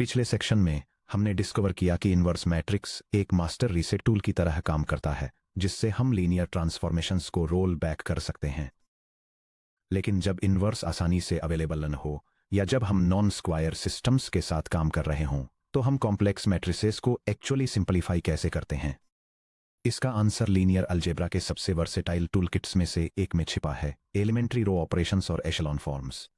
पिछले सेक्शन में हमने डिस्कवर किया कि इन्वर्स मैट्रिक्स एक मास्टर रीसेट टूल की तरह काम करता है, जिससे हम लीनियर ट्रांसफॉर्मेशंस को रोल बैक कर सकते हैं। लेकिन जब इन्वर्स आसानी से अवेलेबल न हो या जब हम नॉन स्क्वायर सिस्टम्स के साथ काम कर रहे हों, तो हम कॉम्प्लेक्स मैट्रिसेस को एक्चुअली सिंपलीफाई कैसे करते हैं? इसका आंसर लीनियर अलजेब्रा के सबसे वर्सेटाइल टूलकिट्स में से एक में छिपा है, एलिमेंट्री रो ऑपरेशंस और एशेलॉन फॉर्म्स।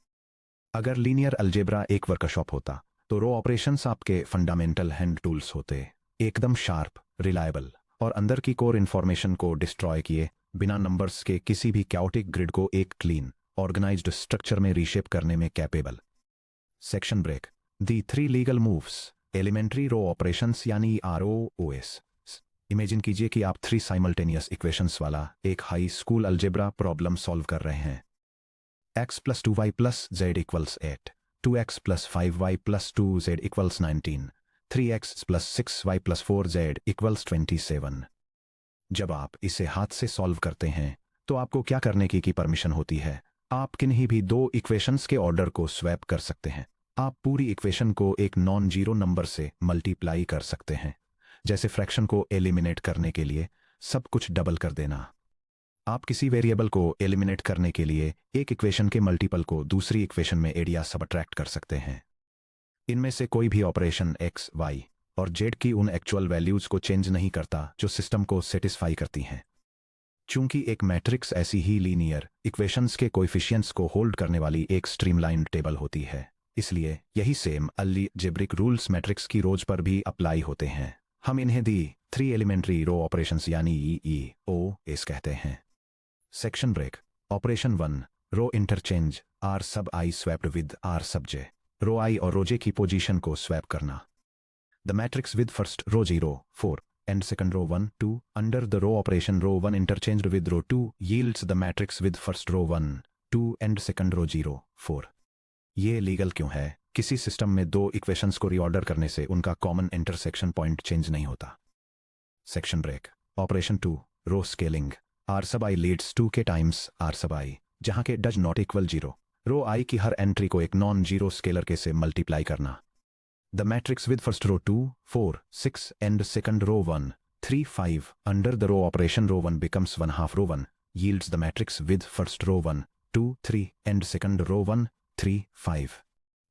अगर लीनियर अलजेब्रा एक वर्कशॉप होता, तो रो ऑपरेशंस आपके फंडामेंटल हैंड टूल्स होते, एकदम शार्प, रिलायबल और अंदर की कोर इन्फॉर्मेशन को डिस्ट्रॉय किए बिना नंबर्स के किसी भी कैओटिक ग्रिड को एक क्लीन, ऑर्गेनाइज्ड स्ट्रक्चर में रीशेप करने में capable. Section break. The 3 legal moves, elementary row operations यानी ROOs। इमेजिन कीजिए कि आप 3 साइमल्टेनियस इक्वेशंस वाला एक high school algebra problem solve कर रहे हैं। x plus 2y plus z equals 8, 2x plus 5y plus 2z equals 19, 3x plus 6y plus 4z equals 27। जब आप इसे हाथ से सॉल्व करते हैं, तो आपको क्या करने की परमिशन होती है? आप किन्हीं भी दो इक्वेशंस के ऑर्डर को स्वैप कर सकते हैं। आप पूरी इक्वेशन को एक नॉन जीरो नंबर से मल्टीप्लाई कर सकते हैं, जैसे फ्रैक्शन को एलिमिनेट करने के लिए सब कुछ डबल कर देना। आप किसी वेरिएबल को एलिमिनेट करने के लिए एक इक्वेशन के मल्टीपल को दूसरी इक्वेशन में एड या सबट्रैक्ट कर सकते हैं। इनमें से कोई भी ऑपरेशन x, y और z की उन एक्चुअल वैल्यूज को चेंज नहीं करता जो सिस्टम को सेटिस्फाई करती हैं। चूंकि एक मैट्रिक्स ऐसी ही लीनियर इक्वेशंस के कोएफिशिएंट्स को होल्ड करने वाली एक स्ट्रीमलाइन्ड टेबल होती है, इसलिए यही सेम अलजेब्रिक रूल्स मैट्रिक्स की रोज पर भी अप्लाई होते हैं। हम इन्हें दी 3 एलिमेंट्री रो ऑपरेशंस यानी EOs कहते हैं। Section break. Operation 1, row interchange R sub I swapped with R sub j। Row I और रो j की पोजीशन को स्वैप करना। The matrix with first row 0, 4 and second row 1, 2 under the row operation row 1 interchanged with row 2 yields the matrix with first row 1, 2 and second row 0, 4। ये legal क्यों है? किसी system में दो equations को रीऑर्डर करने से उनका कॉमन इंटरसेक्शन पॉइंट चेंज नहीं होता। Section break. Operation 2, row scaling R sub I leads 2 K times R sub I, जहां K does not equal 0। Row I की हर एंट्री को एक नॉन जीरो स्केलर के से मल्टीप्लाई करना। The matrix with first row 2, 4, 6 and second row 1, 3, 5 under the row operation row 1 becomes 1 half row 1 yields the matrix with first row 1, 2, 3 and second row 1, 3, 5।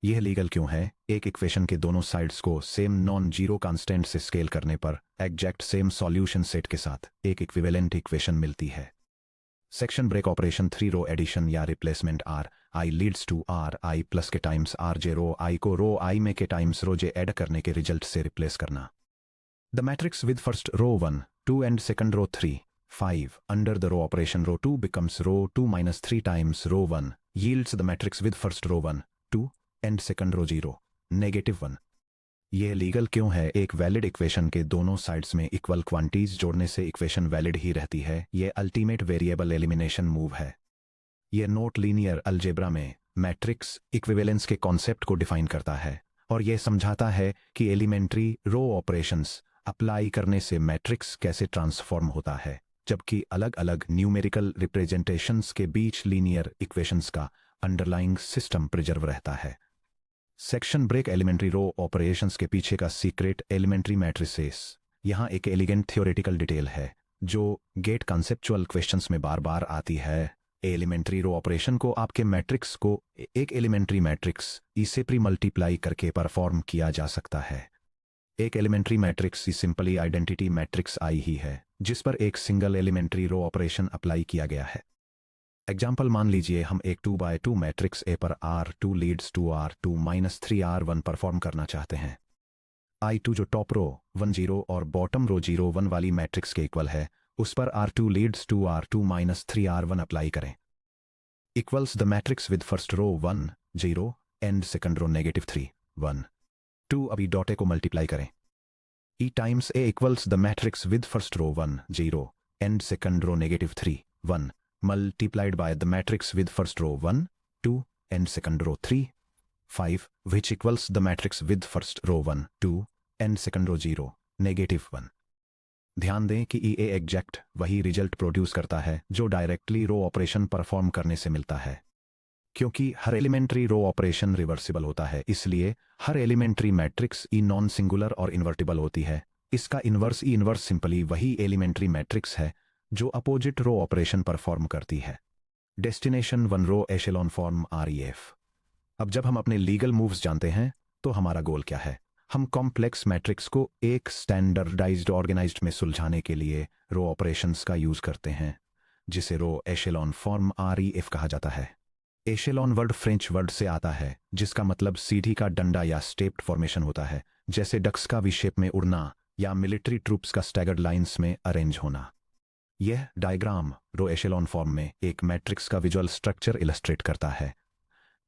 यह legal क्यों है? एक equation के दोनों sides को सेम नॉन जीरो कांस्टेंट से scale करने पर एग्जैक्ट सेम सॉल्यूशन सेट के साथ एक इक्विवेलेंट इक्वेशन मिलती है। Section break. Operation 3, row addition या replacement R I leads to R I plus k times R j। Row I को रो I में के टाइम्स रो j ऐड करने के रिजल्ट से रिप्लेस करना। The matrix with first row 1, 2 and second row 3, 5 under the row operation row 2 becomes row 2 minus 3 times row 1 yields the matrix with first row 1, 2 and second row 0, -1। यह legal क्यों है? एक valid equation के दोनों sides में equal quantities जोड़ने से equation valid ही रहती है। यह अल्टीमेट वेरिएबल एलिमिनेशन मूव है। यह नोट लीनियर अलजेब्रा में मैट्रिक्स इक्विवेलेंस के कॉन्सेप्ट को डिफाइन करता है और यह समझाता है कि एलिमेंट्री रो ऑपरेशंस अप्लाई करने से मैट्रिक्स कैसे ट्रांसफॉर्म होता है, जबकि अलग अलग न्यूमेरिकल रिप्रेजेंटेशंस के बीच लीनियर इक्वेशंस का अंडरलाइंग सिस्टम प्रिजर्व रहता है। Section break. Elementary row operations के पीछे का सीक्रेट एलिमेंट्री मैट्रिसेस। यहाँ एक एलिगेंट थ्योरेटिकल डिटेल है जो गेट कॉन्सेप्चुअल क्वेश्चंस में बार बार आती है। एलिमेंट्री रो ऑपरेशन को आपके मैट्रिक्स को एक एलिमेंट्री मैट्रिक्स ई से प्री मल्टीप्लाई करके परफॉर्म किया जा सकता है। एक elementary matrix E simply identity matrix I ही है, जिस पर एक single elementary row operation apply किया गया है। एग्जाम्पल मान लीजिए हम एक 2 by 2 मैट्रिक्स A पर R2 leads to R2 minus 3R1 perform करना चाहते हैं। I2 जो टॉप रो 1 0 और बॉटम रो 0 1 वाली मैट्रिक्स के इक्वल है, उस पर R2 leads to R2 minus 3R1 apply करें। Equals the matrix with first row 1, 0 and second row -3, 1, 2। अभी डॉटे को मल्टीप्लाई करें। E times A equals the matrix with first row 1, 0 and second row -3, 1 multiplied by the matrix with first row 1, 2 and second row 3, 5 which equals the matrix with first row 1, 2 and second row 0, -1। ध्यान दें कि EA exact वही result produce करता है जो directly row operation perform करने से मिलता है। क्योंकि हर एलिमेंट्री रो ऑपरेशन रिवर्सिबल होता है, इसलिए हर एलिमेंट्री मैट्रिक्स ई नॉन सिंगुलर और इन्वर्टिबल होती है। इसका इन्वर्स ई इन्वर्स सिंपली वही एलिमेंट्री मैट्रिक्स है जो अपोजिट रो ऑपरेशन परफॉर्म करती है। Destination one row echelon form आरईएफ। अब जब हम अपने लीगल मूव्स जानते हैं तो हमारा गोल क्या है? हम कॉम्प्लेक्स मैट्रिक्स को एक स्टैंडर्डाइज्ड ऑर्गेनाइज्ड में सुलझाने के लिए रो ऑपरेशंस का यूज करते हैं, जिसे रो एशेलॉन फॉर्म आरईएफ कहा जाता है। एशेलॉन वर्ड फ्रेंच वर्ड से आता है जिसका मतलब सीढ़ी का डंडा या स्टेप्ड फॉर्मेशन होता है, जैसे डक्स का वी शेप में उड़ना या मिलिट्री ट्रूप्स का स्टैगर्ड लाइंस में अरेंज होना। यह डायग्राम रो एशेलॉन फॉर्म में एक मैट्रिक्स का विजुअल स्ट्रक्चर इलस्ट्रेट करता है,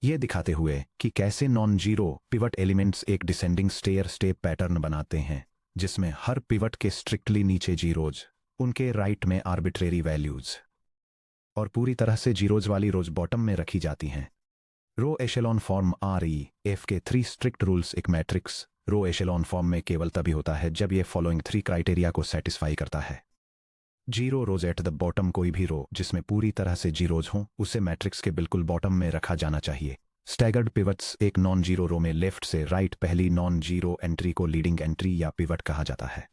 यह दिखाते हुए कि कैसे नॉन जीरो पिवट एलिमेंट्स एक डिसेंडिंग स्टेयर स्टेप पैटर्न बनाते हैं, जिसमें हर पिवट के स्ट्रिक्टली नीचे जीरोज, उनके राइट में आर्बिट्रेरी वैल्यूज और पूरी तरह से जीरोज वाली रोज बॉटम में रखी जाती हैं। रो एशेलॉन फॉर्म आरईएफ के 3 स्ट्रिक्ट रूल्स। एक मैट्रिक्स रो एशेलॉन फॉर्म में केवल तभी होता है जब यह फॉलोइंग 3 क्राइटेरिया को सेटिस्फाई करता है। Zero rose at the bottom. कोई भी रो जिसमें पूरी तरह से जीरोज हों उसे मैट्रिक्स के बिल्कुल बॉटम में रखा जाना चाहिए। Staggered pivots. एक नॉन जीरो रो में लेफ्ट से राइट पहली नॉन जीरो एंट्री को लीडिंग एंट्री या पिवट कहा जाता है।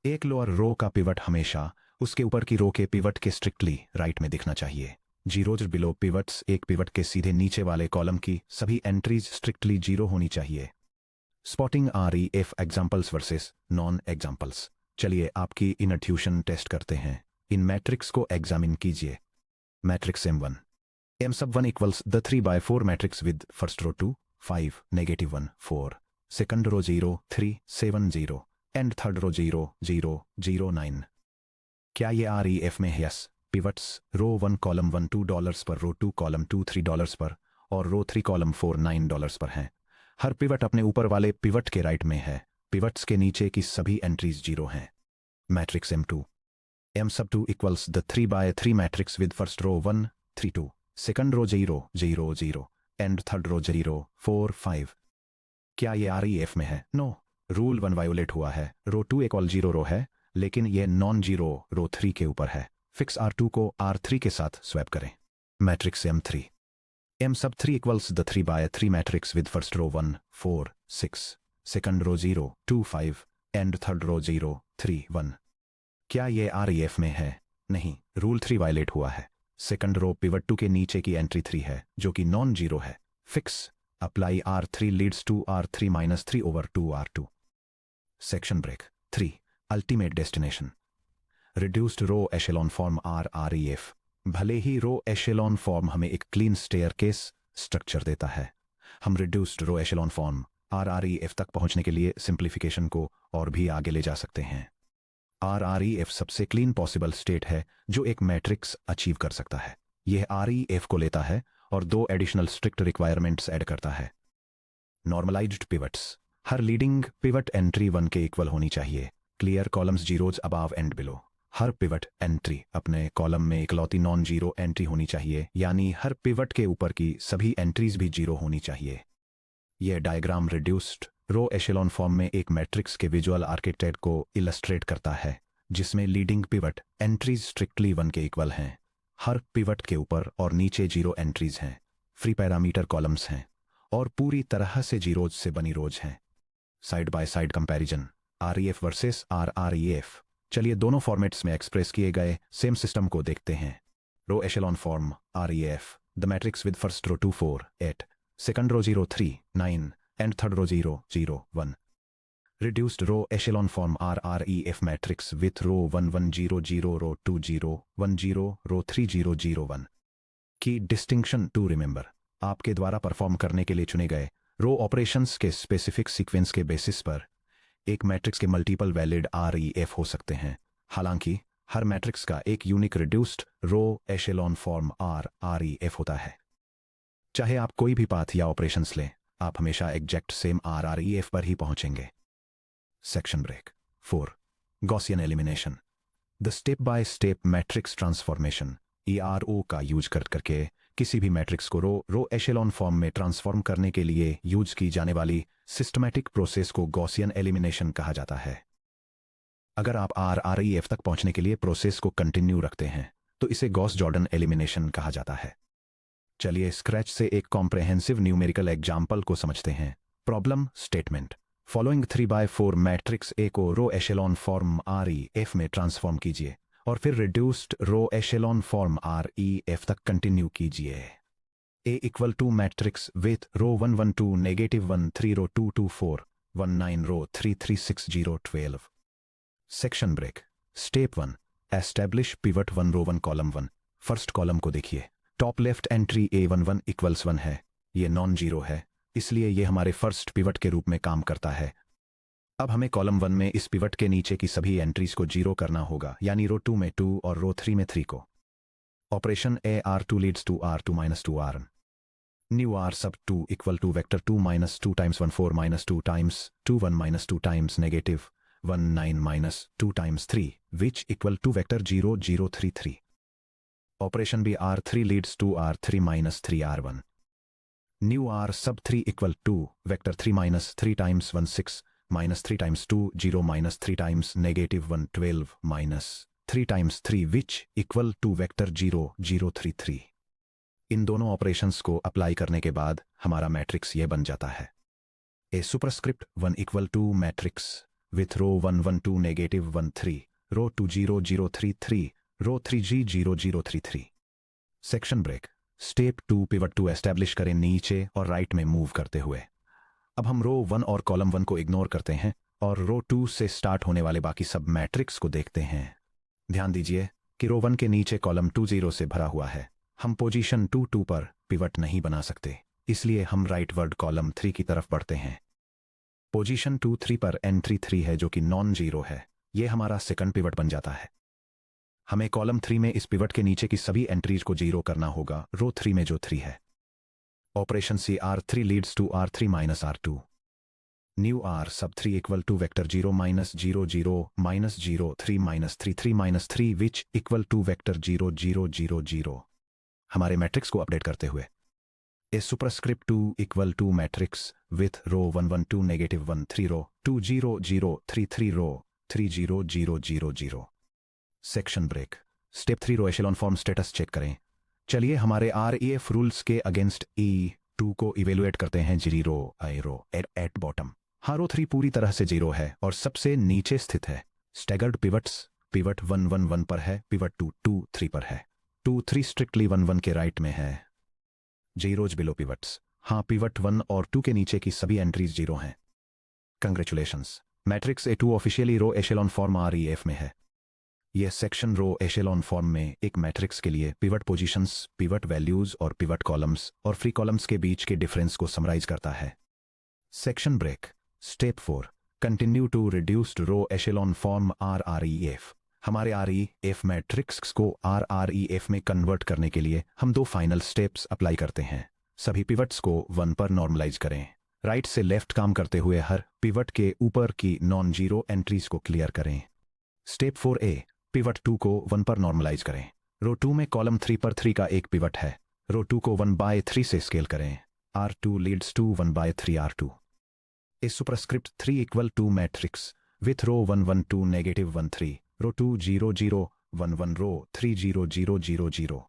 एक लोअर रो का पिवट हमेशा उसके ऊपर की रो के पिवट के स्ट्रिक्टली राइट में दिखना चाहिए। Zeros below pivots. एक पिवट के सीधे नीचे वाले कॉलम की सभी एंट्रीज स्ट्रिक्टली जीरो होनी चाहिए। Spotting REF examples versus non examples. चलिए आपकी इनट्यूशन टेस्ट करते हैं। इन मैट्रिक्स को एग्जामिन कीजिए। Matrix M1 M sub 1 equals the 3/4 matrix with first row 2 5 -1 4, second row 0 3 7 0 and third row 0 0 0 9। क्या ये REF में है? यस। पिवट्स रो 1 कॉलम 1 $2 पर, रो 2 कॉलम 2 $3 पर और रो 3 कॉलम 4 $9 पर हैं। हर पिवट अपने ऊपर वाले पिवट के राइट में है। पिवट्स के नीचे की सभी एंट्रीज जीरो हैं। Matrix M2 M sub 2 equals the 3/3 matrix with first row 1 3 2, second row 0 0 0 and third row 0 4 5। क्या ये REF में है? नो। रूल 1 वायोलेट हुआ है। रो 2 एक ऑल जीरो रो है, लेकिन यह नॉन जीरो रो 3 के ऊपर है। फिक्स R2 को R3 के साथ स्वैप करें। Matrix M3 M sub 3 equals the 3/3 matrix with first row 1 4 6, second row 0 2 5 and third row 0 3 1। क्या ये REF में है? नहीं। रूल 3 वायलेट हुआ है। सेकंड रो पिवट 2 के नीचे की एंट्री 3 है जो कि नॉन जीरो है। Fix apply R3 leads to R3 -3 over 2 R2। Section break 3 ultimate destination. Reduced row echelon form REF। भले ही रो एशेलॉन फॉर्म हमें एक क्लीन स्टेयरकेस स्ट्रक्चर देता है, हम reduced row echelon form REF तक पहुंचने के लिए सिंप्लीफिकेशन को और भी आगे ले जा सकते हैं। REF सबसे क्लीन पॉसिबल स्टेट है जो एक मैट्रिक्स अचीव कर सकता है। यह REF को लेता है और 2 एडिशनल स्ट्रिक्ट रिक्वायरमेंट्स ऐड करता है। Normalized pivots. हर लीडिंग पिवट एंट्री 1 के इक्वल होनी चाहिए। Clear columns zeros above and below. हर पिवट एंट्री अपने कॉलम में इकलौती नॉन जीरो एंट्री होनी चाहिए, यानी हर पिवट के ऊपर की सभी एंट्रीज भी जीरो होनी चाहिए। यह diagram reduced row echelon form में एक मैट्रिक्स के विजुअल आर्किटेक्ट को इलस्ट्रेट करता है, जिसमें लीडिंग पिवट एंट्रीज स्ट्रिक्टली 1 के इक्वल हैं। हर पिवट के ऊपर और नीचे जीरो एंट्रीज हैं, फ्री पैरामीटर कॉलम्स हैं और पूरी तरह से जीरोज से बनी रोज हैं। Side by side comparison REF versus REF। चलिए दोनों फॉर्मेट्स में एक्सप्रेस किए गए सेम सिस्टम को देखते हैं। Row echelon form REF। The matrix with first row 2 4 8, second row 0 3 9 and third row 0 0 1। Reduced row echelon form REF matrix with row 1 1 0 0 row 2 0 1 0 row 3 0 0 1। की distinction to remember. आपके द्वारा perform करने के लिए चुने गए रो ऑपरेशंस के स्पेसिफिक सीक्वेंस के बेसिस पर एक मैट्रिक्स के मल्टीपल वैलिड REF हो सकते हैं। हालांकि हर मैट्रिक्स का एक unique reduced row echelon form REF होता है। चाहे आप कोई भी पाथ या ऑपरेशंस लें, आप हमेशा एग्जैक्ट सेम REF पर ही पहुंचेंगे। Section break 4 Gaussian elimination. The step by step matrix transformation ERO का यूज करके किसी भी मैट्रिक्स को रो एशेलॉन फॉर्म में ट्रांसफॉर्म करने के लिए यूज की जाने वाली सिस्टमैटिक प्रोसेस को गॉसियन एलिमिनेशन कहा जाता है। अगर आप REF तक पहुंचने के लिए प्रोसेस को कंटिन्यू रखते हैं तो इसे गॉस जॉर्डन एलिमिनेशन कहा जाता है। चलिए स्क्रैच से एक कॉम्प्रहेंसिव न्यूमेरिकल एग्जाम्पल को समझते हैं। Problem statement. Following 3/4 matrix A को रो एशेलॉन फॉर्म REF में ट्रांसफॉर्म कीजिए और फिर reduced row echelon form REF तक कंटिन्यू कीजिए। A equal to matrix with row 1 1 2 -1 3 row 2 2 4 1 9 row 3 3 6 0 12। Section break. Step 1, establish pivot 1 row 1 column 1। First column को देखिए, top left entry A11 equals 1 है, ये नॉन जीरो है, इसलिए ये हमारे फर्स्ट पिवट के रूप में काम करता है। अब हमें कॉलम 1 में इस पिवट के नीचे की सभी एंट्रीज को जीरो करना होगा, यानी रो 2 में 2 और रो 3 में 3 को। Operation AR2 leads to R2 - 2 R। New R sub 2 equal to vector 2 - 2 times 1 4 - 2 times 2 1 - 2 times negative 1 9 - 2 times 3 which equal to vector 0 0 3 3। Operation B R3 leads to R3 - 3 R1। New R sub 3 equal to vector 3 - 3 times 1 6 -3 times 2 0 - 3 times negative 1 12 - 3 times 3 which equal to vector 0 0 3 3। इन दोनों operations को apply करने के बाद हमारा matrix ये बन जाता है। A superscript 1 equal to matrix with row 1 1 2 -1 3 row 2 0 0 3 3 row 3 G 0 0 3 3। Section break. Step 2, pivot 2 establish करें नीचे और राइट में मूव करते हुए। अब हम रो 1 और कॉलम 1 को इग्नोर करते हैं और रो 2 से स्टार्ट होने वाले बाकी सब मैट्रिक्स को देखते हैं। ध्यान दीजिए कि रो 1 के नीचे कॉलम 2 0 से भरा हुआ है। हम पोजीशन 2 2 पर पिवट नहीं बना सकते, इसलिए हम राइट वर्ड कॉलम 3 की तरफ बढ़ते हैं। पोजीशन 2 3 पर एंट्री 3 है जो कि नॉन जीरो है, ये हमारा सेकंड पिवट बन जाता है। हमें कॉलम 3 में इस पिवट के नीचे की सभी एंट्रीज को जीरो करना होगा रो 3 में जो 3 है। Operation C R3 leads to R3 - R2। New R sub 3 equal to vector 0 - 0 0 -0 3 -3 3 -3 which equal to vector 0 0 0 0। हमारे मैट्रिक्स को अपडेट करते हुए A superscript 2 equal to matrix with row 1 1 2 -1 3 row 2 0 0 3 3 row 3 0 0 0 0। Section break. Step 3, row echelon form status check करें। चलिए हमारे REF rules के against E2 को evaluate करते हैं। 0 आई रो एट बॉटम। हाँ, रो 3 पूरी तरह से जीरो है और सबसे नीचे स्थित है। स्टैगर्ड पिवट्स, पिवट 1 1 1 पर है, पिवट 2 2 3 पर है, 2 3 स्ट्रिक्टली 1 1 के राइट में है। Zeros below pivots. हाँ, पिवट 1 और 2 के नीचे की सभी एंट्रीज जीरो हैं। कंग्रेचुलेशंस, मैट्रिक्स A2 ऑफिशियली रो एशेलॉन फॉर्म REF में है। यह सेक्शन रो एशेलॉन फॉर्म में एक मैट्रिक्स के लिए पिवट पोजीशंस, पिवट वैल्यूज और पिवट कॉलम्स और फ्री कॉलम्स के बीच के डिफरेंस को समराइज करता है। Section break. Step 4, continue to reduced row echelon form RREF। हमारे REF मैट्रिक्स को RREF में कन्वर्ट करने के लिए हम दो फाइनल स्टेप्स अप्लाई करते हैं। सभी पिवट्स को 1 पर नॉर्मलाइज करें। राइट से लेफ्ट काम करते हुए हर पिवट के ऊपर की नॉन जीरो एंट्रीज को क्लियर करें। स्टेप 4A, पिवट 2 को 1 पर नॉर्मलाइज करें। रो 2 में कॉलम 3 पर 3 का एक पिवट है। रो 2 को 1/3 से स्केल करें। R2 leads to 1/3 R2। A superscript 3 equal to matrix with row 1 1 2 -1 3 row 2 0 0 1 1 row 3 0 0 0 0।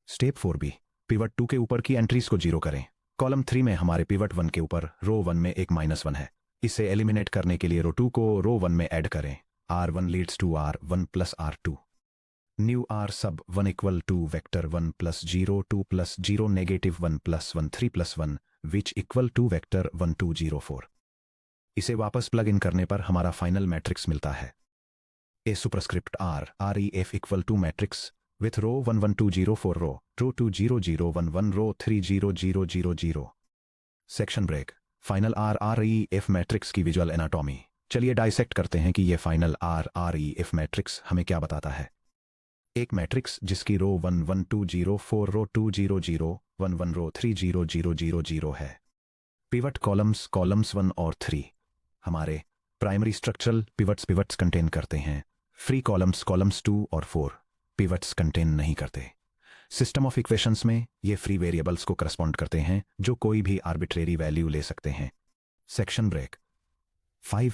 Step 4B, pivot 2 के ऊपर की एंट्रीज को जीरो करें। कॉलम 3 में हमारे पिवट 1 के ऊपर रो 1 में एक -1 है। इसे एलिमिनेट करने के लिए रो 2 को रो 1 में ऐड करें। R1 leads to R1 + R2। New R sub 1 equal to vector 1 + 0 2 + 0 -1 + 1 3 + 1 which equal to vector 1 2 0 4। इसे वापस प्लग इन करने पर हमारा फाइनल मैट्रिक्स मिलता है। A superscript REF equal to matrix with row 1 1 2 0 4 row 2 0 0 1 1 row 3 0 0 0 0। Section break. Final RREF matrix की visual anatomy. चलिए dissect करते हैं कि यह फाइनल RREF मैट्रिक्स हमें क्या बताता है। एक मैट्रिक्स जिसकी रो 1 1 2 0 4 रो 2 0 0 1 1 रो 3 0 0 0 0 है। पिवट कॉलम्स 1 और 3 हमारे प्राइमरी स्ट्रक्चरल पिवट्स कंटेन करते हैं। फ्री कॉलम्स 2 और 4 पिवट्स कंटेन नहीं करते। सिस्टम ऑफ इक्वेशंस में ये फ्री वेरिएबल्स को करस्पॉन्ड करते हैं जो कोई भी आर्बिट्रेरी वैल्यू ले सकते हैं। Section break. 5,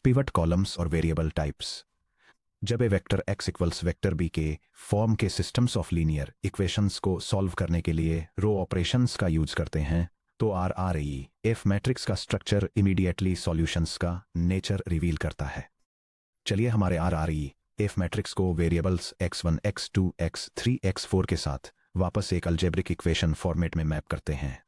पिवट कॉलम्स और वेरिएबल टाइप्स। जब A vector x equals vector b के फॉर्म के सिस्टम्स ऑफ लीनियर इक्वेशंस को सॉल्व करने के लिए रो ऑपरेशंस का यूज करते हैं तो RRE एफ मैट्रिक्स का स्ट्रक्चर इमीडिएटली सॉल्यूशंस का नेचर रिवील करता है। चलिए हमारे RRE एफ मैट्रिक्स को variables x1 x2 x3 x4 के साथ वापस एक अलजेब्रिक इक्वेशन फॉर्मेट में मैप करते हैं।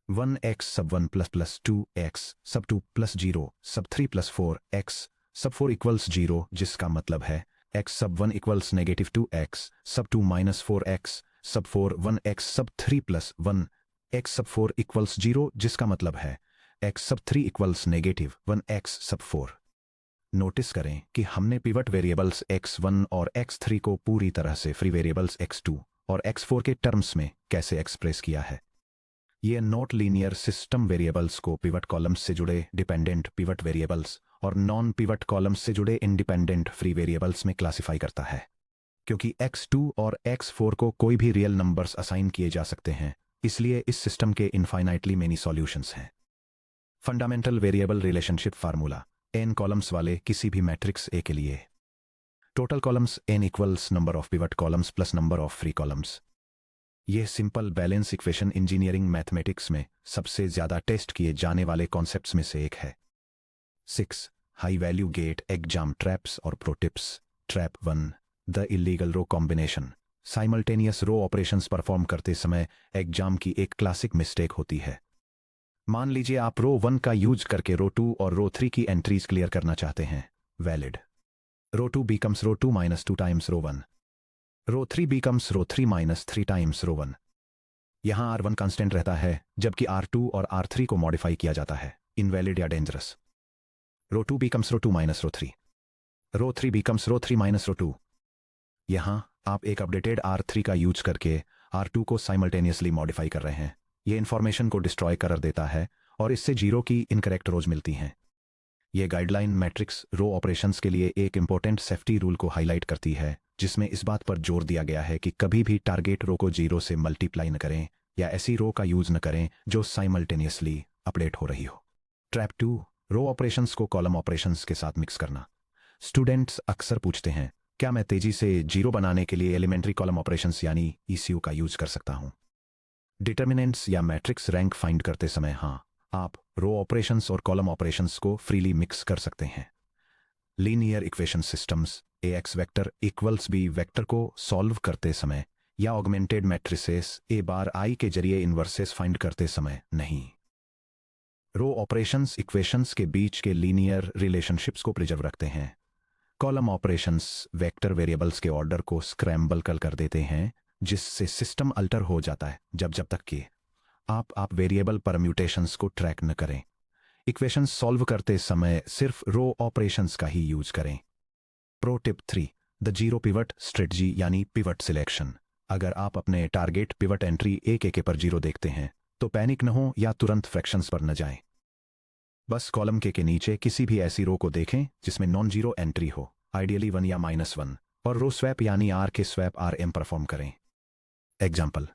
1x सब 1 प्लस 2x सब 2 प्लस 0 सब 3 प्लस 4x सब 4 इक्वल्स 0, जिसका मतलब है x सब 1 इक्वल्स नेगेटिव 2x सब 2 माइनस 4x सब 4 1x सब 3 प्लस 1 x सब 4 इक्वल्स 0, जिसका मतलब है x सब 3 इक्वल्स नेगेटिव 1x सब 4। नोटिस करें कि हमने पिवट वेरिएबल्स x1 और x3 को पूरी तरह से फ्री वेरिएबल्स x2 और x4 के टर्म्स में कैसे एक्सप्रेस किया है। ये नॉट लीनियर सिस्टम वेरिएबल्स को पिवट कॉलम्स से जुड़े डिपेंडेंट पिवट वेरिएबल्स और नॉन पिवट कॉलम्स से जुड़े इंडिपेंडेंट फ्री वेरिएबल्स में क्लासिफाई करता है। क्योंकि x2 और x4 को कोई भी रियल नंबर्स असाइन किए जा सकते हैं, इसलिए इस सिस्टम के इनफाइनाइटली मेनी सॉल्यूशंस हैं। Fundamental variable relationship formula n columns वाले किसी भी मैट्रिक्स A के लिए total columns n equals number of pivot columns plus number of free columns. यह simple balance equation engineering mathematics में सबसे ज्यादा टेस्ट किए जाने वाले कॉन्सेप्ट्स में से एक है। 6 high value GATE exam traps और pro tips. Trap 1 the illegal row combination. Simultaneous row operations perform करते समय एग्जाम की एक क्लासिक मिस्टेक होती है। मान लीजिए आप रो 1 का यूज करके रो 2 और रो 3 की एंट्रीज क्लियर करना चाहते हैं। वैलिड। रो 2 becomes रो 2 minus 2 times रो 1। रो 3 becomes रो 3 minus 3 times रो 1। यहां R1 कांस्टेंट रहता है जबकि R2 और R3 को मॉडिफाई किया जाता है। इनवैलिड या डेंजरस। रो 2 becomes रो 2 minus रो 3। रो 3 becomes रो 3 minus रो 2। यहां आप एक अपडेटेड R3 का यूज करके R2 को साइमल्टेनियसली मॉडिफाई कर रहे हैं। यह इंफॉर्मेशन को डिस्ट्रॉय कर देता है और इससे जीरो की इनकरेक्ट रोज मिलती हैं। यह गाइडलाइन मैट्रिक्स रो ऑपरेशंस के लिए एक इंपॉर्टेंट सेफ्टी रूल को हाईलाइट करती है, जिसमें इस बात पर जोर दिया गया है कि कभी भी टारगेट रो को जीरो से मल्टीप्लाई न करें या ऐसी रो का यूज न करें जो साइमल्टेनियसली अपडेट हो रही हो। ट्रैप 2 रो ऑपरेशंस को कॉलम ऑपरेशंस के साथ मिक्स करना। स्टूडेंट्स अक्सर पूछते हैं, क्या मैं तेजी से जीरो बनाने के लिए एलिमेंट्री कॉलम ऑपरेशंस यानी ECU का यूज कर सकता हूं? डिटर्मिनेंट्स या मैट्रिक्स रैंक फाइंड करते समय हाँ, आप रो ऑपरेशंस और कॉलम ऑपरेशंस को फ्रीली मिक्स कर सकते हैं। Linear equation systems AX vector equals B vector को सॉल्व करते समय या augmented matrices A bar I के जरिए इन्वर्सेस फाइंड करते समय नहीं। रो ऑपरेशंस इक्वेशंस के बीच के लीनियर रिलेशनशिप्स को प्रिजर्व रखते हैं। कॉलम ऑपरेशंस वेक्टर वेरिएबल्स के ऑर्डर को स्क्रैम्बल कर देते हैं, जिससे सिस्टम अल्टर हो जाता है जब तक कि आप वेरिएबल परम्यूटेशंस को ट्रैक न करें। इक्वेशंस सॉल्व करते समय सिर्फ रो ऑपरेशंस का ही यूज करें। Pro tip 3 the zero pivot strategy यानी पिवट सिलेक्शन। अगर आप अपने टारगेट पिवट एंट्री एक पर जीरो देखते हैं तो पैनिक न हो या तुरंत फ्रैक्शंस पर न जाएं। बस कॉलम के नीचे किसी भी ऐसी रो को देखें जिसमें नॉन जीरो एंट्री हो, आइडियली 1 या -1, और रो स्वैप यानी R के स्वैप RM परफॉर्म करें। एग्जाम्पल,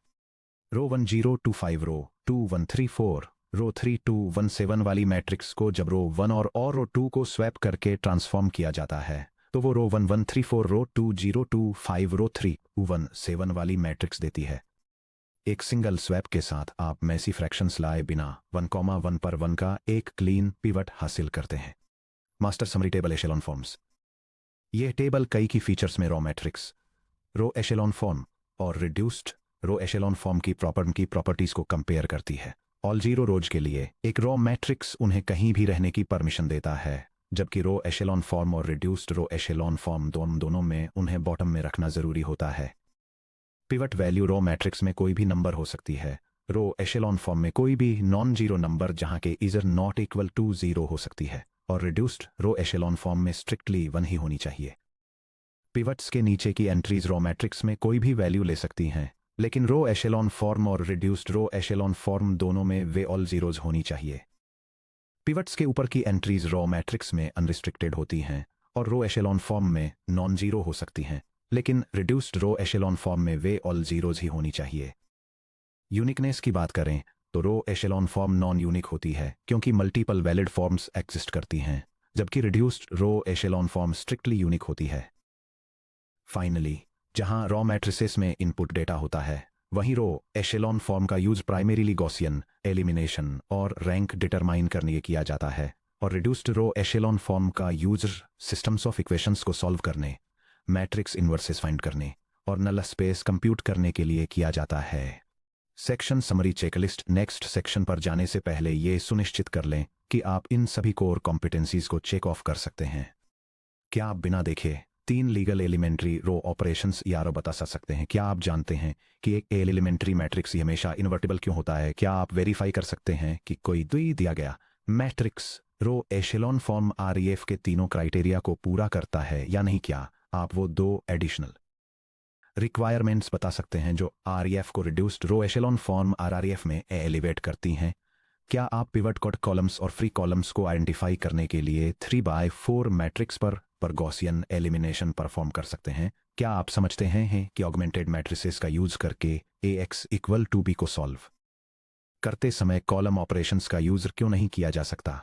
रो 1 0 2 5 रो 2 1 3 4 रो 3 2 1 7 वाली मैट्रिक्स को जब रो 1 और रो 2 को स्वैप करके ट्रांसफॉर्म किया जाता है तो वो रो 1 1 3 4 रो 2 0 2 5 रो 3 1 7 वाली मैट्रिक्स देती है। एक सिंगल स्वैप के साथ आप मैसी फ्रैक्शंस लाए बिना 1,1 पर 1 का एक क्लीन पिवट हासिल करते हैं। Master summary table echelon forms. यह टेबल कई की फीचर्स में row matrix, row echelon form और रिड्यूस्ड रो एशेलॉन फॉर्म की प्रॉपर्टीज को कंपेयर करती है। ऑल जीरो रोज के लिए एक रो मैट्रिक्स उन्हें कहीं भी रहने की परमिशन देता है, जबकि रो एशेलॉन फॉर्म और रिड्यूस्ड रो एशेलॉन फॉर्म दोनों में उन्हें बॉटम में रखना जरूरी होता है। पिवट वैल्यू रो मैट्रिक्स में कोई भी नंबर हो सकती है। रो एशेलॉन फॉर्म में कोई भी नॉन जीरो नंबर जहां के इजर नॉट इक्वल टू 0 हो सकती है, और रिड्यूस्ड रो एशेलॉन फॉर्म में स्ट्रिक्टली 1 ही होनी चाहिए। पिवट्स के नीचे की एंट्रीज रो मैट्रिक्स में कोई भी वैल्यू ले सकती हैं, लेकिन रो एशेलॉन फॉर्म और रिड्यूस्ड रो एशेलॉन फॉर्म दोनों में वे ऑल जीरोज होनी चाहिए। पिवट्स के ऊपर की एंट्रीज रो मैट्रिक्स में अनरिस्ट्रिक्टेड होती हैं और रो एशेलॉन फॉर्म में नॉन जीरो हो सकती हैं, लेकिन रिड्यूस्ड रो एशेलॉन फॉर्म में वे ऑल जीरोज ही होनी चाहिए। यूनिकनेस की बात करें तो रो एशेलॉन फॉर्म नॉन यूनिक होती है क्योंकि मल्टीपल वैलिड फॉर्म्स एग्जिस्ट करती हैं, जबकि reduced row echelon form strictly unique होती है। फाइनली, जहां रॉ मैट्रिसेस में इनपुट डेटा होता है, वहीं रो एशेलॉन फॉर्म का यूज प्राइमरीली गॉसियन एलिमिनेशन और रैंक डिटरमाइन करने किया जाता है, और रिड्यूस्ड रो एशेलॉन फॉर्म का यूज सिस्टम्स ऑफ इक्वेशंस को सॉल्व करने, मैट्रिक्स इन्वर्सेस फाइंड करने और नल स्पेस कंप्यूट करने के लिए किया जाता है। Section summary checklist. Next section पर जाने से पहले ये सुनिश्चित कर लें कि आप इन सभी कोर कॉम्पिटेंसीज को चेक ऑफ कर सकते हैं। क्या आप बिना देखे 3 लीगल एलिमेंट्री रो ऑपरेशंस या रो बता सकते हैं? क्या आप जानते हैं कि एक एलिमेंट्री मैट्रिक्स हमेशा इन्वर्टिबल क्यों होता है? क्या आप वेरीफाई कर सकते हैं कि कोई दिया गया मैट्रिक्स रो एशेलॉन फॉर्म आरईएफ के तीनों क्राइटेरिया को पूरा करता है या नहीं? क्या आप वो 2 एडिशनल रिक्वायरमेंट्स बता सकते हैं जो आरईएफ को reduced row echelon form RRF में एलिवेट करती हैं? क्या आप पिवट कॉलम्स और फ्री कॉलम्स को आइडेंटिफाई करने के लिए 3/4 मैट्रिक्स पर गॉसियन एलिमिनेशन परफॉर्म कर सकते हैं? क्या आप समझते हैं कि ऑगमेंटेड मैट्रिसेस का यूज करके AX = B को सॉल्व करते समय कॉलम ऑपरेशंस का यूज क्यों नहीं किया जा सकता?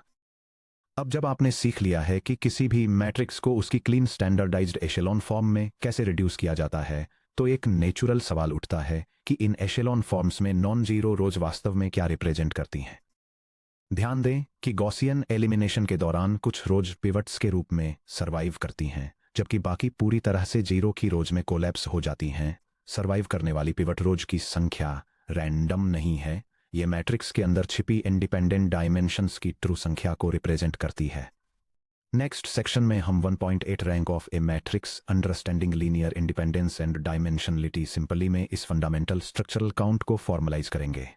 अब जब आपने सीख लिया है कि किसी भी मैट्रिक्स को उसकी क्लीन स्टैंडर्डाइज्ड एशेलॉन फॉर्म में कैसे रिड्यूस किया जाता है, तो एक नेचुरल सवाल उठता है कि इन एशेलॉन फॉर्म्स में नॉन जीरो रोज वास्तव में क्या रिप्रेजेंट करती हैं। ध्यान दें कि गॉसियन एलिमिनेशन के दौरान कुछ रोज पिवट्स के रूप में सरवाइव करती हैं, जबकि बाकी पूरी तरह से जीरो की रोज में कोलैप्स हो जाती हैं। सरवाइव करने वाली पिवट रोज की संख्या रैंडम नहीं है, ये मैट्रिक्स के अंदर छिपी इंडिपेंडेंट डायमेंशंस की ट्रू संख्या को रिप्रेजेंट करती है। नेक्स्ट सेक्शन में हम 1.8 rank of A matrix understanding linear independence and dimensionality simply में इस फंडामेंटल स्ट्रक्चरल काउंट को फॉर्मलाइज करेंगे।